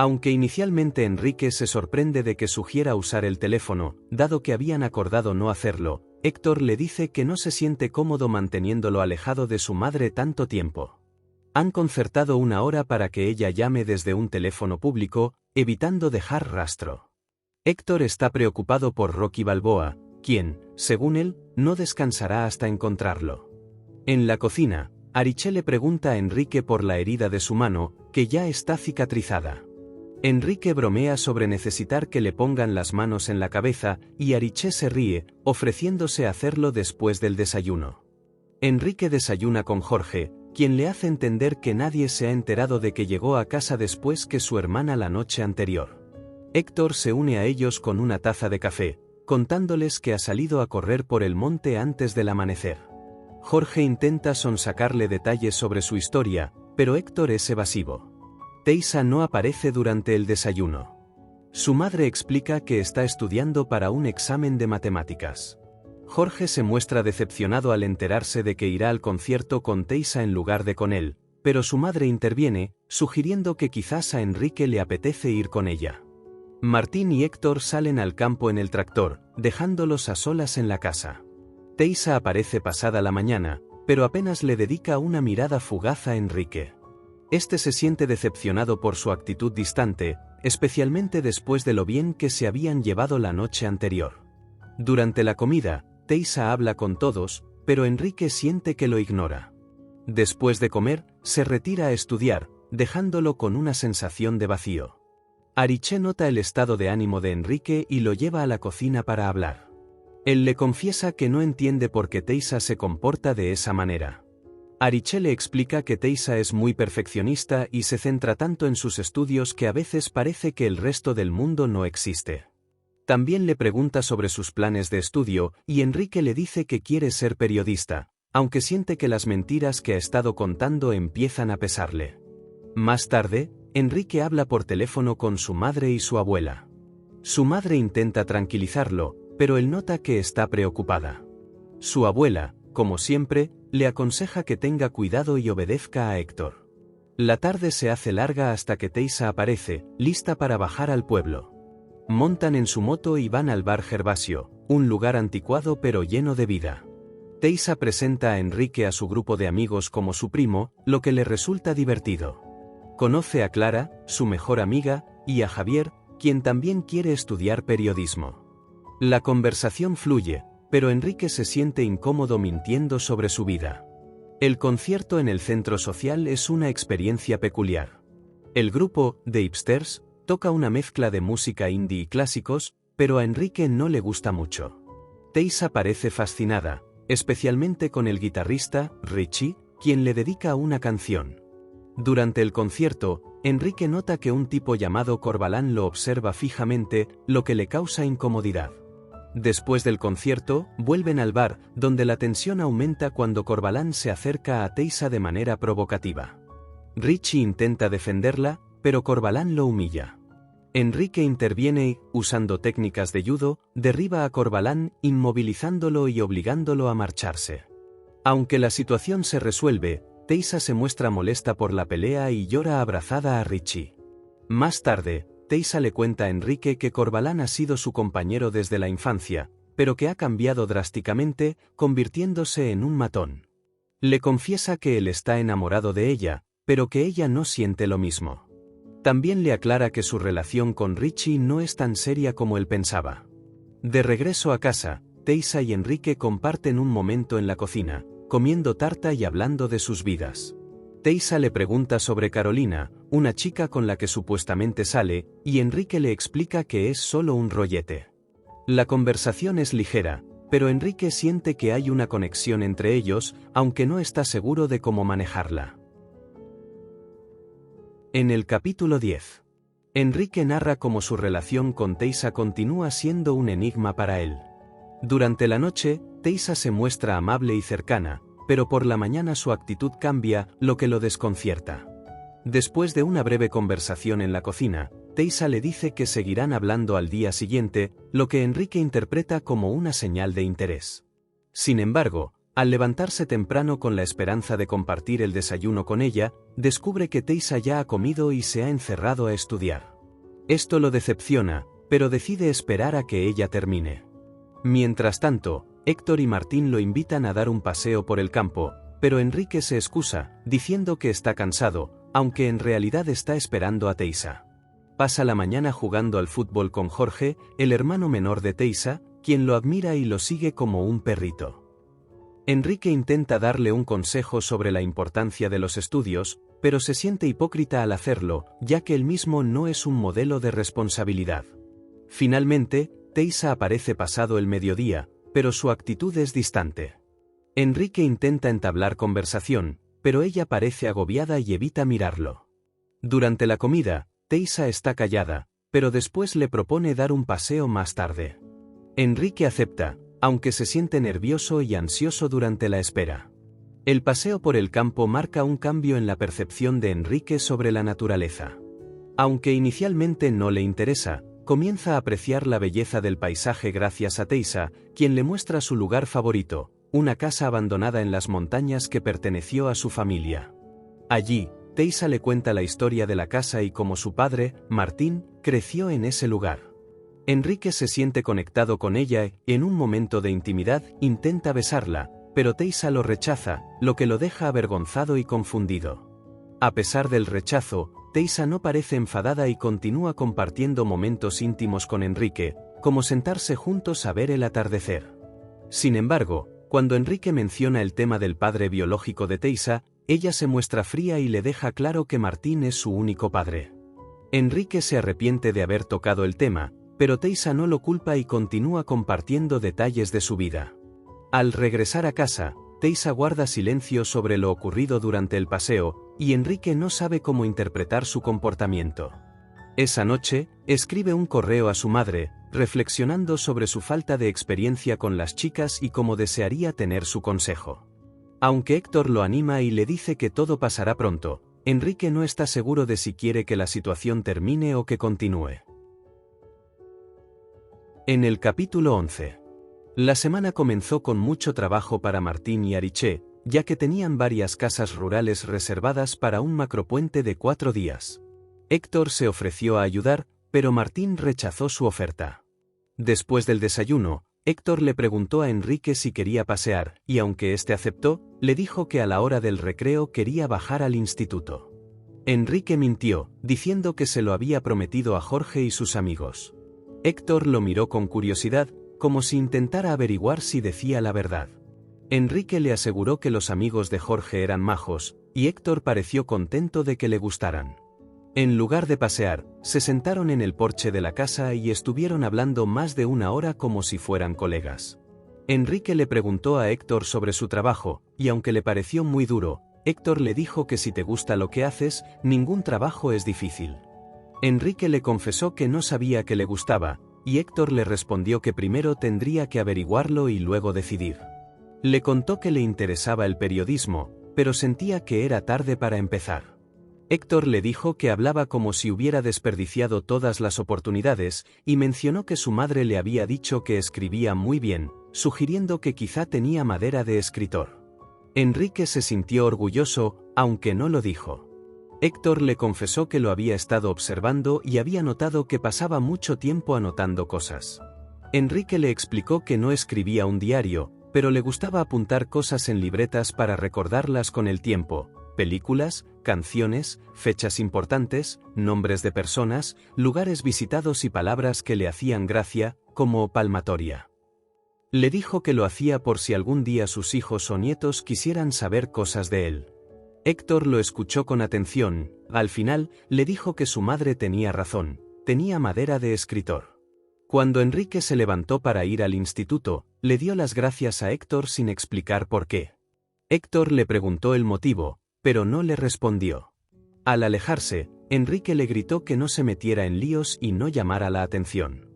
Aunque inicialmente Enrique se sorprende de que sugiera usar el teléfono, dado que habían acordado no hacerlo, Héctor le dice que no se siente cómodo manteniéndolo alejado de su madre tanto tiempo. Han concertado una hora para que ella llame desde un teléfono público, evitando dejar rastro. Héctor está preocupado por Rocky Balboa, quien, según él, no descansará hasta encontrarlo. En la cocina, Ariché le pregunta a Enrique por la herida de su mano, que ya está cicatrizada. Enrique bromea sobre necesitar que le pongan las manos en la cabeza, y Ariché se ríe, ofreciéndose a hacerlo después del desayuno. Enrique desayuna con Jorge, quien le hace entender que nadie se ha enterado de que llegó a casa después que su hermana la noche anterior. Héctor se une a ellos con una taza de café, contándoles que ha salido a correr por el monte antes del amanecer. Jorge intenta sonsacarle detalles sobre su historia, pero Héctor es evasivo. Teisa no aparece durante el desayuno. Su madre explica que está estudiando para un examen de matemáticas. Jorge se muestra decepcionado al enterarse de que irá al concierto con Teisa en lugar de con él, pero su madre interviene, sugiriendo que quizás a Enrique le apetece ir con ella. Martín y Héctor salen al campo en el tractor, dejándolos a solas en la casa. Teisa aparece pasada la mañana, pero apenas le dedica una mirada fugaz a Enrique. Este se siente decepcionado por su actitud distante, especialmente después de lo bien que se habían llevado la noche anterior. Durante la comida, Teisa habla con todos, pero Enrique siente que lo ignora. Después de comer, se retira a estudiar, dejándolo con una sensación de vacío. Ariché nota el estado de ánimo de Enrique y lo lleva a la cocina para hablar. Él le confiesa que no entiende por qué Teisa se comporta de esa manera. Ariché le explica que Teisa es muy perfeccionista y se centra tanto en sus estudios que a veces parece que el resto del mundo no existe. También le pregunta sobre sus planes de estudio y Enrique le dice que quiere ser periodista, aunque siente que las mentiras que ha estado contando empiezan a pesarle. Más tarde, Enrique habla por teléfono con su madre y su abuela. Su madre intenta tranquilizarlo, pero él nota que está preocupada. Su abuela, como siempre, le aconseja que tenga cuidado y obedezca a Héctor. La tarde se hace larga hasta que Teisa aparece, lista para bajar al pueblo. Montan en su moto y van al bar Gervasio, un lugar anticuado pero lleno de vida. Teisa presenta a Enrique a su grupo de amigos como su primo, lo que le resulta divertido. Conoce a Clara, su mejor amiga, y a Javier, quien también quiere estudiar periodismo. La conversación fluye, pero Enrique se siente incómodo mintiendo sobre su vida. El concierto en el centro social es una experiencia peculiar. El grupo, The Hipsters, toca una mezcla de música indie y clásicos, pero a Enrique no le gusta mucho. Teisa parece fascinada, especialmente con el guitarrista, Richie, quien le dedica una canción. Durante el concierto, Enrique nota que un tipo llamado Corbalán lo observa fijamente, lo que le causa incomodidad. Después del concierto, vuelven al bar, donde la tensión aumenta cuando Corbalán se acerca a Teisa de manera provocativa. Richie intenta defenderla, pero Corbalán lo humilla. Enrique interviene y, usando técnicas de judo, derriba a Corbalán, inmovilizándolo y obligándolo a marcharse. Aunque la situación se resuelve, Teisa se muestra molesta por la pelea y llora abrazada a Richie. Más tarde, Teisa le cuenta a Enrique que Corbalán ha sido su compañero desde la infancia, pero que ha cambiado drásticamente, convirtiéndose en un matón. Le confiesa que él está enamorado de ella, pero que ella no siente lo mismo. También le aclara que su relación con Richie no es tan seria como él pensaba. De regreso a casa, Teisa y Enrique comparten un momento en la cocina, comiendo tarta y hablando de sus vidas. Teisa le pregunta sobre Carolina, una chica con la que supuestamente sale, y Enrique le explica que es solo un rollete. La conversación es ligera, pero Enrique siente que hay una conexión entre ellos, aunque no está seguro de cómo manejarla. En el capítulo 10. Enrique narra cómo su relación con Teisa continúa siendo un enigma para él. Durante la noche, Teisa se muestra amable y cercana, pero por la mañana su actitud cambia, lo que lo desconcierta. Después de una breve conversación en la cocina, Teisa le dice que seguirán hablando al día siguiente, lo que Enrique interpreta como una señal de interés. Sin embargo, al levantarse temprano con la esperanza de compartir el desayuno con ella, descubre que Teisa ya ha comido y se ha encerrado a estudiar. Esto lo decepciona, pero decide esperar a que ella termine. Mientras tanto, Héctor y Martín lo invitan a dar un paseo por el campo, pero Enrique se excusa, diciendo que está cansado, aunque en realidad está esperando a Teisa. Pasa la mañana jugando al fútbol con Jorge, el hermano menor de Teisa, quien lo admira y lo sigue como un perrito. Enrique intenta darle un consejo sobre la importancia de los estudios, pero se siente hipócrita al hacerlo, ya que él mismo no es un modelo de responsabilidad. Finalmente, Teisa aparece pasado el mediodía, pero su actitud es distante. Enrique intenta entablar conversación, pero ella parece agobiada y evita mirarlo. Durante la comida, Teisa está callada, pero después le propone dar un paseo más tarde. Enrique acepta, aunque se siente nervioso y ansioso durante la espera. El paseo por el campo marca un cambio en la percepción de Enrique sobre la naturaleza. Aunque inicialmente no le interesa, comienza a apreciar la belleza del paisaje gracias a Teisa, quien le muestra su lugar favorito, una casa abandonada en las montañas que perteneció a su familia. Allí, Teisa le cuenta la historia de la casa y cómo su padre, Martín, creció en ese lugar. Enrique se siente conectado con ella y, en un momento de intimidad, intenta besarla, pero Teisa lo rechaza, lo que lo deja avergonzado y confundido. A pesar del rechazo, Teisa no parece enfadada y continúa compartiendo momentos íntimos con Enrique, como sentarse juntos a ver el atardecer. Sin embargo, cuando Enrique menciona el tema del padre biológico de Teisa, ella se muestra fría y le deja claro que Martín es su único padre. Enrique se arrepiente de haber tocado el tema, pero Teisa no lo culpa y continúa compartiendo detalles de su vida. Al regresar a casa, Teisa guarda silencio sobre lo ocurrido durante el paseo, y Enrique no sabe cómo interpretar su comportamiento. Esa noche, escribe un correo a su madre, reflexionando sobre su falta de experiencia con las chicas y cómo desearía tener su consejo. Aunque Héctor lo anima y le dice que todo pasará pronto, Enrique no está seguro de si quiere que la situación termine o que continúe. En el capítulo 11. La semana comenzó con mucho trabajo para Martín y Ariché, ya que tenían varias casas rurales reservadas para un macropuente de 4 días. Héctor se ofreció a ayudar, pero Martín rechazó su oferta. Después del desayuno, Héctor le preguntó a Enrique si quería pasear, y aunque éste aceptó, le dijo que a la hora del recreo quería bajar al instituto. Enrique mintió, diciendo que se lo había prometido a Jorge y sus amigos. Héctor lo miró con curiosidad, como si intentara averiguar si decía la verdad. Enrique le aseguró que los amigos de Jorge eran majos, y Héctor pareció contento de que le gustaran. En lugar de pasear, se sentaron en el porche de la casa y estuvieron hablando más de 1 hora como si fueran colegas. Enrique le preguntó a Héctor sobre su trabajo, y aunque le pareció muy duro, Héctor le dijo que si te gusta lo que haces, ningún trabajo es difícil. Enrique le confesó que no sabía que le gustaba, y Héctor le respondió que primero tendría que averiguarlo y luego decidir. Le contó que le interesaba el periodismo, pero sentía que era tarde para empezar. Héctor le dijo que hablaba como si hubiera desperdiciado todas las oportunidades, y mencionó que su madre le había dicho que escribía muy bien, sugiriendo que quizá tenía madera de escritor. Enrique se sintió orgulloso, aunque no lo dijo. Héctor le confesó que lo había estado observando y había notado que pasaba mucho tiempo anotando cosas. Enrique le explicó que no escribía un diario, pero le gustaba apuntar cosas en libretas para recordarlas con el tiempo: películas, canciones, fechas importantes, nombres de personas, lugares visitados y palabras que le hacían gracia, como palmatoria. Le dijo que lo hacía por si algún día sus hijos o nietos quisieran saber cosas de él. Héctor lo escuchó con atención. Al final, le dijo que su madre tenía razón, tenía madera de escritor. Cuando Enrique se levantó para ir al instituto, le dio las gracias a Héctor sin explicar por qué. Héctor le preguntó el motivo, pero no le respondió. Al alejarse, Enrique le gritó que no se metiera en líos y no llamara la atención.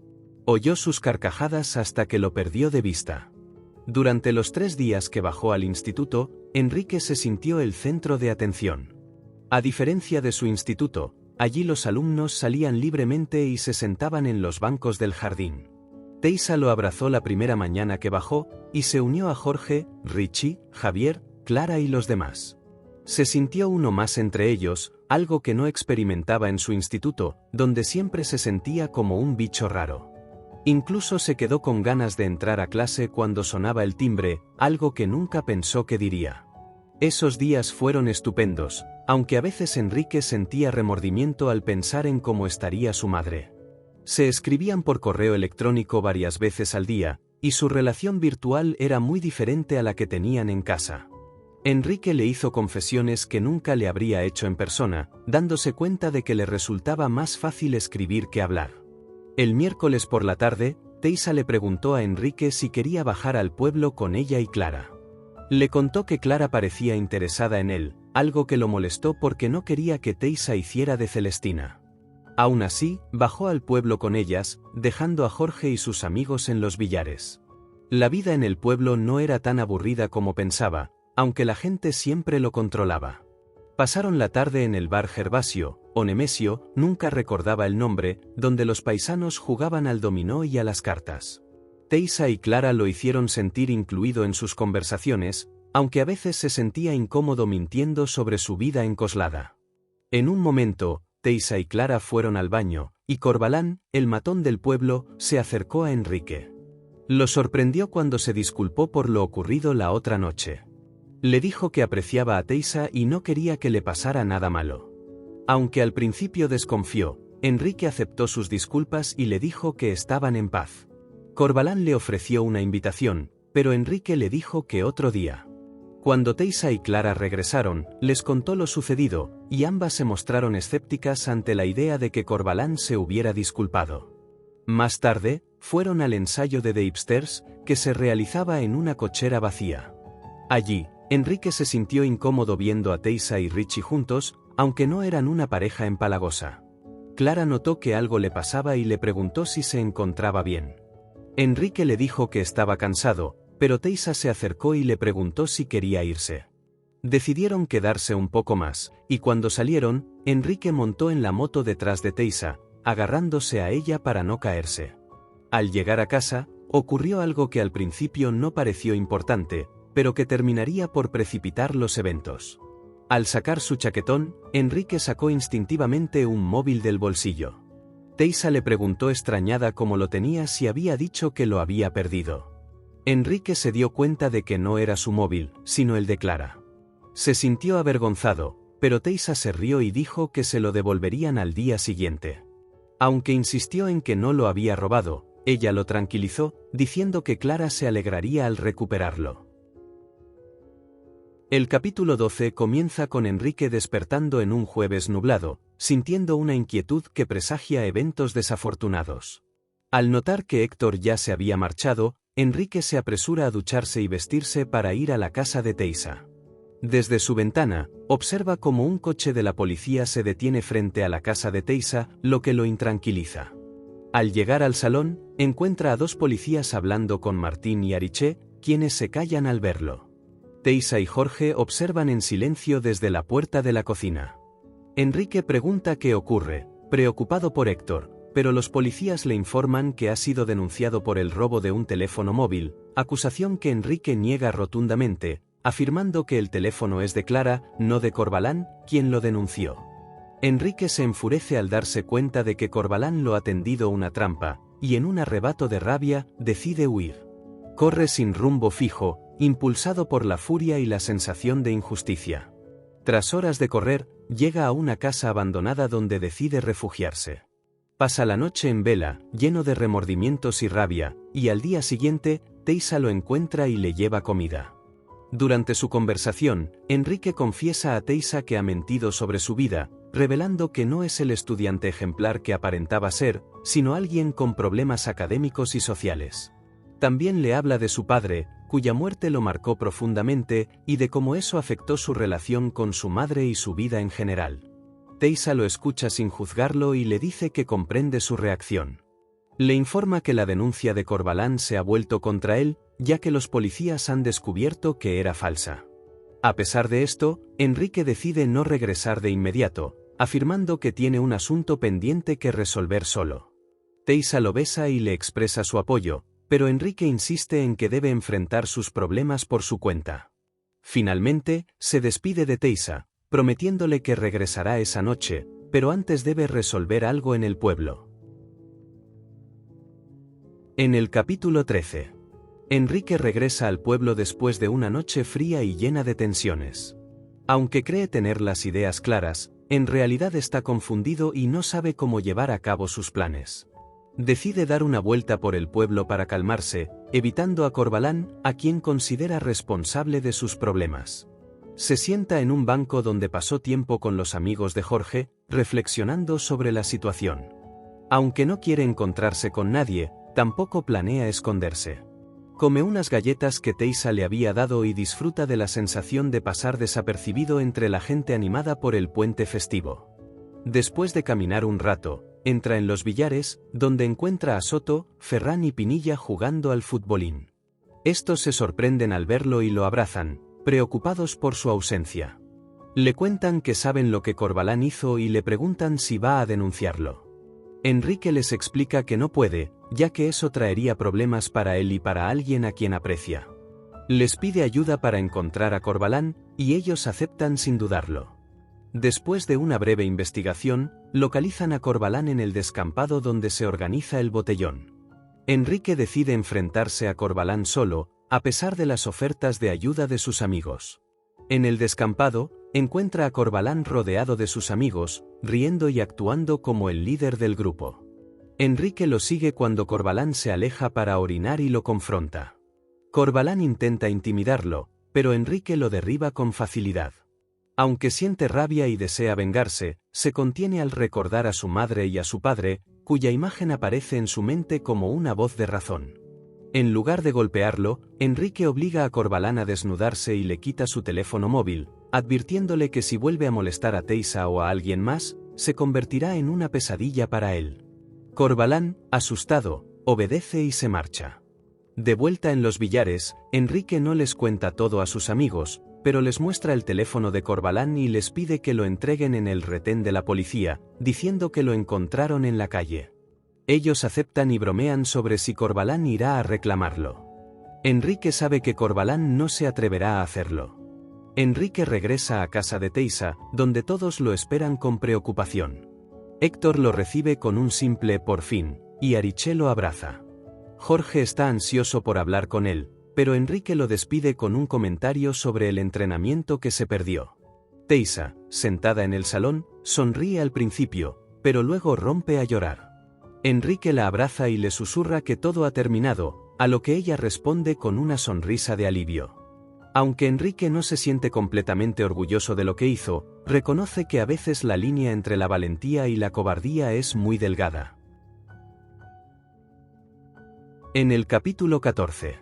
Oyó sus carcajadas hasta que lo perdió de vista. Durante los 3 días que bajó al instituto, Enrique se sintió el centro de atención. A diferencia de su instituto, allí los alumnos salían libremente y se sentaban en los bancos del jardín. Teisa lo abrazó la primera mañana que bajó, y se unió a Jorge, Richie, Javier, Clara y los demás. Se sintió uno más entre ellos, algo que no experimentaba en su instituto, donde siempre se sentía como un bicho raro. Incluso se quedó con ganas de entrar a clase cuando sonaba el timbre, algo que nunca pensó que diría. Esos días fueron estupendos, aunque a veces Enrique sentía remordimiento al pensar en cómo estaría su madre. Se escribían por correo electrónico varias veces al día, y su relación virtual era muy diferente a la que tenían en casa. Enrique le hizo confesiones que nunca le habría hecho en persona, dándose cuenta de que le resultaba más fácil escribir que hablar. El miércoles por la tarde, Teisa le preguntó a Enrique si quería bajar al pueblo con ella y Clara. Le contó que Clara parecía interesada en él, algo que lo molestó porque no quería que Teisa hiciera de Celestina. Aún así, bajó al pueblo con ellas, dejando a Jorge y sus amigos en los billares. La vida en el pueblo no era tan aburrida como pensaba, aunque la gente siempre lo controlaba. Pasaron la tarde en el bar Gervasio, o Nemesio, nunca recordaba el nombre, donde los paisanos jugaban al dominó y a las cartas. Teisa y Clara lo hicieron sentir incluido en sus conversaciones, aunque a veces se sentía incómodo mintiendo sobre su vida en Coslada. En un momento, Teisa y Clara fueron al baño, y Corvalán, el matón del pueblo, se acercó a Enrique. Lo sorprendió cuando se disculpó por lo ocurrido la otra noche. Le dijo que apreciaba a Teisa y no quería que le pasara nada malo. Aunque al principio desconfió, Enrique aceptó sus disculpas y le dijo que estaban en paz. Corvalán le ofreció una invitación, pero Enrique le dijo que otro día. Cuando Teisa y Clara regresaron, les contó lo sucedido, y ambas se mostraron escépticas ante la idea de que Corvalán se hubiera disculpado. Más tarde, fueron al ensayo de The Hipsters, que se realizaba en una cochera vacía. Allí, Enrique se sintió incómodo viendo a Teisa y Richie juntos, aunque no eran una pareja empalagosa. Clara notó que algo le pasaba y le preguntó si se encontraba bien. Enrique le dijo que estaba cansado, pero Teisa se acercó y le preguntó si quería irse. Decidieron quedarse un poco más, y cuando salieron, Enrique montó en la moto detrás de Teisa, agarrándose a ella para no caerse. Al llegar a casa, ocurrió algo que al principio no pareció importante, pero que terminaría por precipitar los eventos. Al sacar su chaquetón, Enrique sacó instintivamente un móvil del bolsillo. Teisa le preguntó extrañada cómo lo tenía si había dicho que lo había perdido. Enrique se dio cuenta de que no era su móvil, sino el de Clara. Se sintió avergonzado, pero Teisa se rió y dijo que se lo devolverían al día siguiente. Aunque insistió en que no lo había robado, ella lo tranquilizó, diciendo que Clara se alegraría al recuperarlo. El capítulo 12 comienza con Enrique despertando en un jueves nublado, sintiendo una inquietud que presagia eventos desafortunados. Al notar que Héctor ya se había marchado, Enrique se apresura a ducharse y vestirse para ir a la casa de Teisa. Desde su ventana, observa cómo un coche de la policía se detiene frente a la casa de Teisa, lo que lo intranquiliza. Al llegar al salón, encuentra a dos policías hablando con Martín y Ariché, quienes se callan al verlo. Teisa y Jorge observan en silencio desde la puerta de la cocina. Enrique pregunta qué ocurre, preocupado por Héctor, pero los policías le informan que ha sido denunciado por el robo de un teléfono móvil, acusación que Enrique niega rotundamente, afirmando que el teléfono es de Clara, no de Corvalán, quien lo denunció. Enrique se enfurece al darse cuenta de que Corvalán lo ha tendido una trampa, y en un arrebato de rabia, decide huir. Corre sin rumbo fijo, impulsado por la furia y la sensación de injusticia. Tras horas de correr, llega a una casa abandonada donde decide refugiarse. Pasa la noche en vela, lleno de remordimientos y rabia, y al día siguiente, Teisa lo encuentra y le lleva comida. Durante su conversación, Enrique confiesa a Teisa que ha mentido sobre su vida, revelando que no es el estudiante ejemplar que aparentaba ser, sino alguien con problemas académicos y sociales. También le habla de su padre, cuya muerte lo marcó profundamente, y de cómo eso afectó su relación con su madre y su vida en general. Teisa lo escucha sin juzgarlo y le dice que comprende su reacción. Le informa que la denuncia de Corvalán se ha vuelto contra él, ya que los policías han descubierto que era falsa. A pesar de esto, Enrique decide no regresar de inmediato, afirmando que tiene un asunto pendiente que resolver solo. Teisa lo besa y le expresa su apoyo, pero Enrique insiste en que debe enfrentar sus problemas por su cuenta. Finalmente, se despide de Teisa, prometiéndole que regresará esa noche, pero antes debe resolver algo en el pueblo. En el capítulo 13. Enrique regresa al pueblo después de una noche fría y llena de tensiones. Aunque cree tener las ideas claras, en realidad está confundido y no sabe cómo llevar a cabo sus planes. Decide dar una vuelta por el pueblo para calmarse, evitando a Corvalán, a quien considera responsable de sus problemas. Se sienta en un banco donde pasó tiempo con los amigos de Jorge, reflexionando sobre la situación. Aunque no quiere encontrarse con nadie, tampoco planea esconderse. Come unas galletas que Teisa le había dado y disfruta de la sensación de pasar desapercibido entre la gente animada por el puente festivo. Después de caminar un rato, entra en los billares, donde encuentra a Soto, Ferran y Pinilla jugando al futbolín. Estos se sorprenden al verlo y lo abrazan, preocupados por su ausencia. Le cuentan que saben lo que Corvalán hizo y le preguntan si va a denunciarlo. Enrique les explica que no puede, ya que eso traería problemas para él y para alguien a quien aprecia. Les pide ayuda para encontrar a Corvalán, y ellos aceptan sin dudarlo. Después de una breve investigación, localizan a Corvalán en el descampado donde se organiza el botellón. Enrique decide enfrentarse a Corvalán solo, a pesar de las ofertas de ayuda de sus amigos. En el descampado, encuentra a Corvalán rodeado de sus amigos, riendo y actuando como el líder del grupo. Enrique lo sigue cuando Corvalán se aleja para orinar y lo confronta. Corvalán intenta intimidarlo, pero Enrique lo derriba con facilidad. Aunque siente rabia y desea vengarse, se contiene al recordar a su madre y a su padre, cuya imagen aparece en su mente como una voz de razón. En lugar de golpearlo, Enrique obliga a Corvalán a desnudarse y le quita su teléfono móvil, advirtiéndole que si vuelve a molestar a Teisa o a alguien más, se convertirá en una pesadilla para él. Corvalán, asustado, obedece y se marcha. De vuelta en los billares, Enrique no les cuenta todo a sus amigos, pero les muestra el teléfono de Corvalán y les pide que lo entreguen en el retén de la policía, diciendo que lo encontraron en la calle. Ellos aceptan y bromean sobre si Corvalán irá a reclamarlo. Enrique sabe que Corvalán no se atreverá a hacerlo. Enrique regresa a casa de Teisa, donde todos lo esperan con preocupación. Héctor lo recibe con un simple "por fin", y Ariché lo abraza. Jorge está ansioso por hablar con él, pero Enrique lo despide con un comentario sobre el entrenamiento que se perdió. Teisa, sentada en el salón, sonríe al principio, pero luego rompe a llorar. Enrique la abraza y le susurra que todo ha terminado, a lo que ella responde con una sonrisa de alivio. Aunque Enrique no se siente completamente orgulloso de lo que hizo, reconoce que a veces la línea entre la valentía y la cobardía es muy delgada. En el capítulo 14.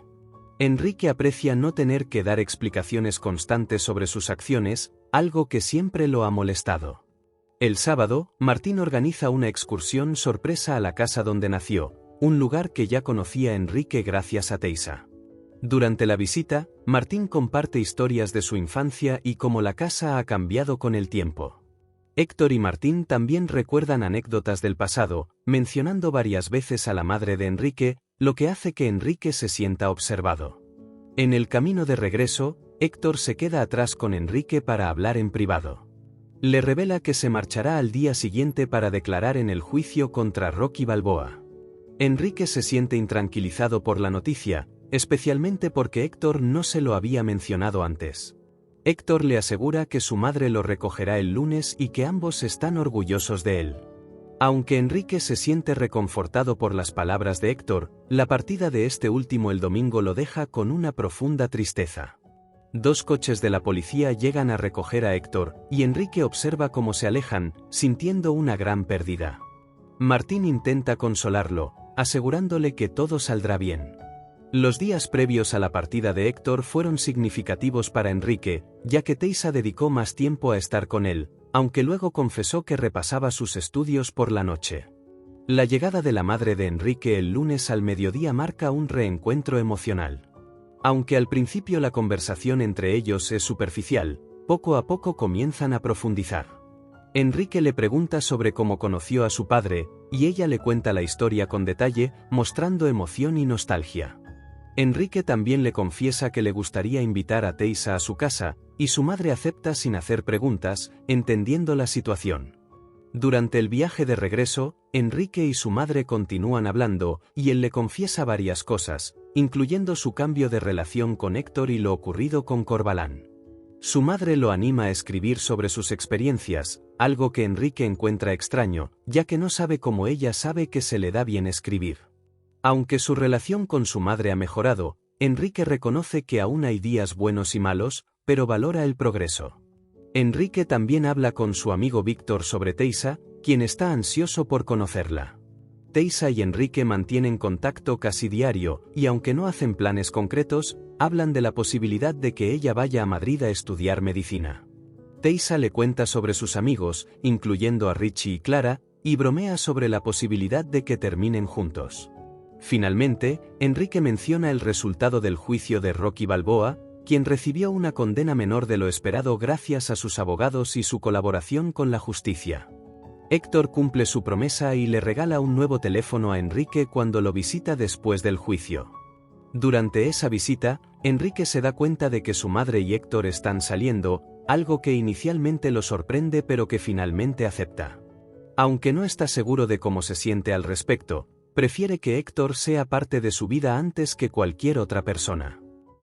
Enrique aprecia no tener que dar explicaciones constantes sobre sus acciones, algo que siempre lo ha molestado. El sábado, Martín organiza una excursión sorpresa a la casa donde nació, un lugar que ya conocía Enrique gracias a Teisa. Durante la visita, Martín comparte historias de su infancia y cómo la casa ha cambiado con el tiempo. Héctor y Martín también recuerdan anécdotas del pasado, mencionando varias veces a la madre de Enrique, lo que hace que Enrique se sienta observado. En el camino de regreso, Héctor se queda atrás con Enrique para hablar en privado. Le revela que se marchará al día siguiente para declarar en el juicio contra Rocky Balboa. Enrique se siente intranquilizado por la noticia, especialmente porque Héctor no se lo había mencionado antes. Héctor le asegura que su madre lo recogerá el lunes y que ambos están orgullosos de él. Aunque Enrique se siente reconfortado por las palabras de Héctor, la partida de este último el domingo lo deja con una profunda tristeza. 2 coches de la policía llegan a recoger a Héctor, y Enrique observa cómo se alejan, sintiendo una gran pérdida. Martín intenta consolarlo, asegurándole que todo saldrá bien. Los días previos a la partida de Héctor fueron significativos para Enrique, ya que Teisa dedicó más tiempo a estar con él, aunque luego confesó que repasaba sus estudios por la noche. La llegada de la madre de Enrique el lunes al mediodía marca un reencuentro emocional. Aunque al principio la conversación entre ellos es superficial, poco a poco comienzan a profundizar. Enrique le pregunta sobre cómo conoció a su padre, y ella le cuenta la historia con detalle, mostrando emoción y nostalgia. Enrique también le confiesa que le gustaría invitar a Teisa a su casa, y su madre acepta sin hacer preguntas, entendiendo la situación. Durante el viaje de regreso, Enrique y su madre continúan hablando, y él le confiesa varias cosas, incluyendo su cambio de relación con Héctor y lo ocurrido con Corvalán. Su madre lo anima a escribir sobre sus experiencias, algo que Enrique encuentra extraño, ya que no sabe cómo ella sabe que se le da bien escribir. Aunque su relación con su madre ha mejorado, Enrique reconoce que aún hay días buenos y malos, pero valora el progreso. Enrique también habla con su amigo Víctor sobre Teisa, quien está ansioso por conocerla. Teisa y Enrique mantienen contacto casi diario, y aunque no hacen planes concretos, hablan de la posibilidad de que ella vaya a Madrid a estudiar medicina. Teisa le cuenta sobre sus amigos, incluyendo a Richie y Clara, y bromea sobre la posibilidad de que terminen juntos. Finalmente, Enrique menciona el resultado del juicio de Rocky Balboa, quien recibió una condena menor de lo esperado gracias a sus abogados y su colaboración con la justicia. Héctor cumple su promesa y le regala un nuevo teléfono a Enrique cuando lo visita después del juicio. Durante esa visita, Enrique se da cuenta de que su madre y Héctor están saliendo, algo que inicialmente lo sorprende pero que finalmente acepta. Aunque no está seguro de cómo se siente al respecto, prefiere que Héctor sea parte de su vida antes que cualquier otra persona.